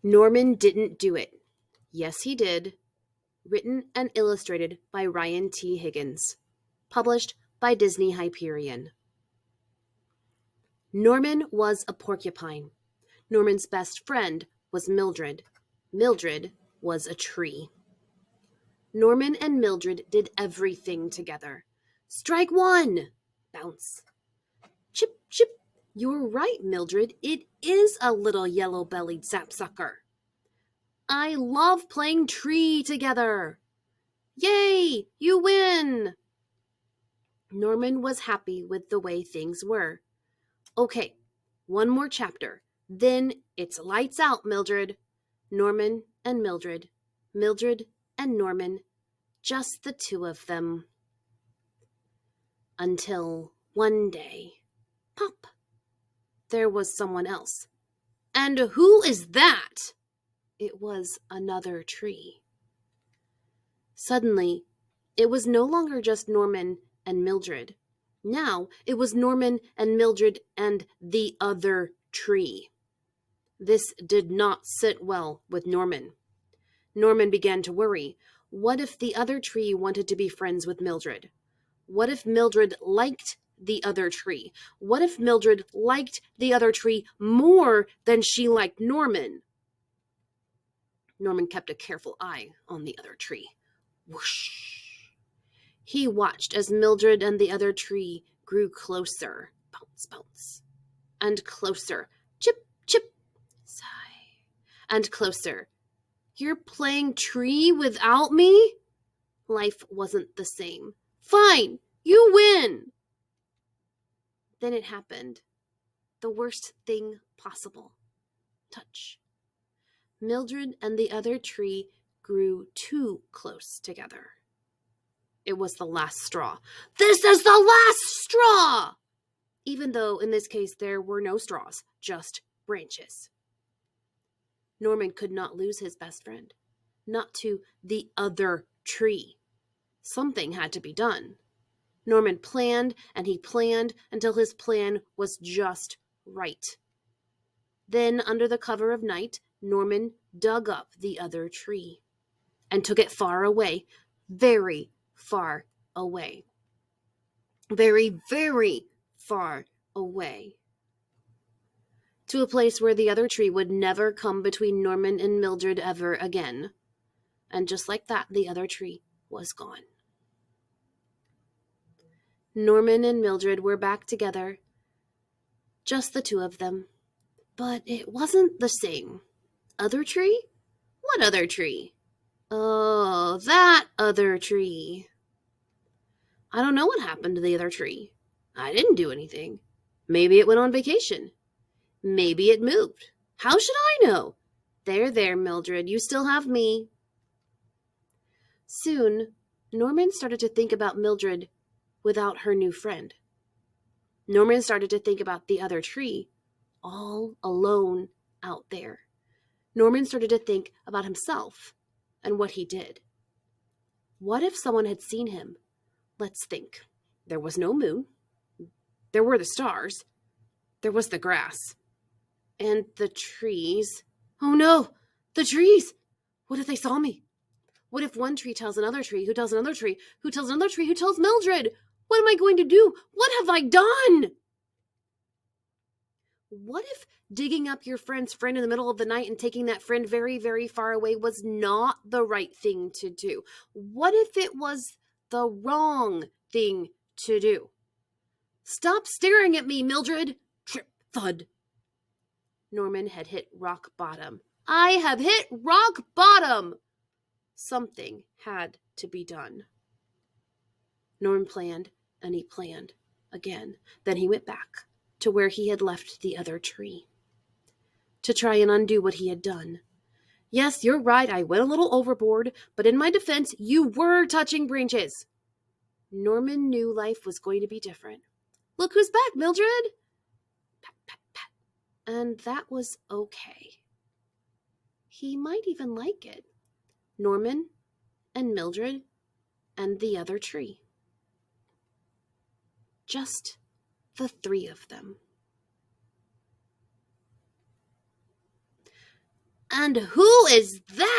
Norman didn't do it. Yes, he did. Written and illustrated by Ryan T. Higgins. Published by Disney Hyperion. Norman was a porcupine. Norman's best friend was Mildred. Mildred was a tree. Norman and Mildred did everything together. Strike one! Bounce. Chip, chip. You're right, Mildred. It is a little yellow-bellied sapsucker. I love playing tree together. Yay! You win! Norman was happy with the way things were. Okay, one more chapter. Then it's lights out, Mildred. Norman and Mildred. Mildred and Norman. Just the two of them. Until one day, pop, there was someone else. And who is that? It was another tree. Suddenly, it was no longer just Norman and Mildred. Now it was Norman and Mildred and the other tree. This did not sit well with Norman. Norman began to worry. What if the other tree wanted to be friends with Mildred? What if Mildred liked the other tree? What if Mildred liked the other tree more than she liked Norman? Norman kept a careful eye on the other tree. Whoosh! He watched as Mildred and the other tree grew closer. Bounce, bounce. And closer. Chip, chip. Sigh. And closer. You're playing tree without me? Life wasn't the same. Fine, you win. Then it happened. The worst thing possible. Touch. Mildred and the other tree grew too close together. It was the last straw. This is the last straw! Even though in this case there were no straws, just branches. Norman could not lose his best friend. Not to the other tree. Something had to be done. Norman planned and he planned until his plan was just right. Then, under the cover of night, Norman dug up the other tree and took it far away, very far away. Very, very far away. To a place where the other tree would never come between Norman and Mildred ever again. And just like that, the other tree was gone. Norman and Mildred were back together, just the two of them. But it wasn't the same. Other tree? What other tree? Oh, that other tree. I don't know what happened to the other tree. I didn't do anything. Maybe it went on vacation. Maybe it moved. How should I know? There, Mildred, you still have me. Soon, Norman started to think about Mildred without her new friend. Norman started to think about the other tree, all alone out there. Norman started to think about himself and what he did. What if someone had seen him? Let's think. There was no moon. There were the stars. There was the grass. And the trees. Oh no! The trees! What if they saw me? What if one tree tells another tree, who tells another tree, who tells another tree, who tells Mildred? What am I going to do? What have I done? What if digging up your friend's friend in the middle of the night and taking that friend very, very far away was not the right thing to do? What if it was the wrong thing to do? Stop staring at me, Mildred! Trip, thud. Norman had hit rock bottom. I have hit rock bottom! Something had to be done. Norman planned, and he planned again. Then he went back to where he had left the other tree to try and undo what he had done. Yes, you're right, I went a little overboard, but in my defense, you were touching branches. Norman knew life was going to be different. Look who's back, Mildred! Pat, pat, pat. And that was okay. He might even like it. Norman and Mildred and the other tree. Just the three of them. And who is that?